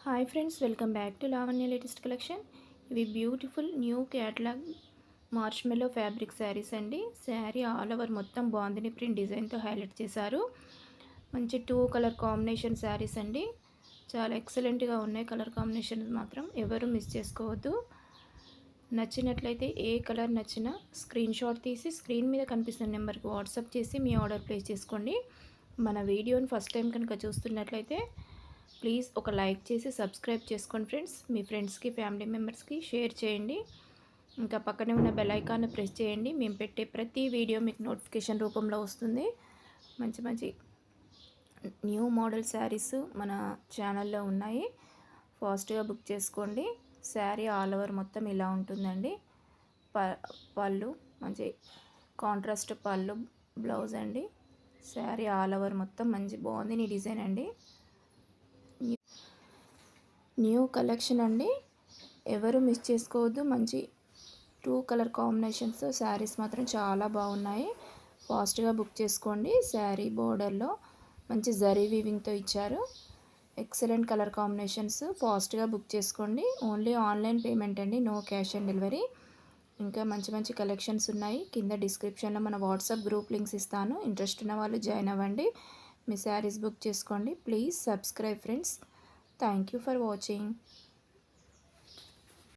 Hi friends, welcome back to Lavanya latest collection. ఇవి beautiful new catalogue marshmallow fabric sarees అండి. Saree all over మొత్తం bandhani print డిజైన్తో highlight చేశారు. మంచి 2 కలర్ కాంబినేషన్ శారీస్ అండి. చాలా ఎక్సలెంట్గా ఉన్నాయి. కలర్ కాంబినేషన్ మాత్రం ఎవరు మిస్ చేసుకోవద్దు. నచ్చినట్లయితే ఏ కలర్ నచ్చినా స్క్రీన్ షాట్ తీసి స్క్రీన్ మీద కనిపిస్తున్న నెంబర్కి వాట్సాప్ చేసి మీ ఆర్డర్ ప్లేస్ చేసుకోండి. మన వీడియోని ఫస్ట్ టైం కనుక చూస్తున్నట్లయితే ప్లీజ్ ఒక లైక్ చేసి సబ్స్క్రైబ్ చేసుకోండి ఫ్రెండ్స్. మీ ఫ్రెండ్స్కి ఫ్యామిలీ మెంబర్స్కి షేర్ చేయండి. ఇంకా పక్కనే ఉన్న బెల్ ఐకాన్ని ప్రెస్ చేయండి. మేము పెట్టే ప్రతి వీడియో మీకు నోటిఫికేషన్ రూపంలో వస్తుంది. మంచి మంచి న్యూ మోడల్ శారీస్ మన ఛానల్లో ఉన్నాయి. ఫాస్ట్గా బుక్ చేసుకోండి. శారీ ఆల్ ఓవర్ మొత్తం ఇలా ఉంటుందండి. పళ్ళు మంచి కాంట్రాస్ట్ పళ్ళు, బ్లౌజ్ అండి. శారీ ఆల్ ఓవర్ మొత్తం మంచి బాగుంది నీ డిజైన్ అండి. న్యూ కలెక్షన్ అండి, ఎవరు మిస్ చేసుకోవద్దు. మంచి 2 కలర్ కాంబినేషన్స్ శారీస్ మాత్రం చాలా బాగున్నాయి. ఫాస్ట్గా బుక్ చేసుకోండి. శారీ బోర్డర్లో మంచి జరీ వీవింగ్తో ఇచ్చారు. Excellent colour combinations. ఫాస్ట్గా బుక్ చేసుకోండి. ఓన్లీ ఆన్లైన్ పేమెంట్ అండి, నో క్యాష్ ఆన్ డెలివరీ. ఇంకా మంచి మంచి కలెక్షన్స్ ఉన్నాయి. కింద డిస్క్రిప్షన్లో మన వాట్సాప్ గ్రూప్ లింక్స్ ఇస్తాను. ఇంట్రెస్ట్ ఉన్న వాళ్ళు జాయిన్ అవ్వండి. మీ శారీస్ బుక్ చేసుకోండి. Please subscribe friends. Thank you for watching.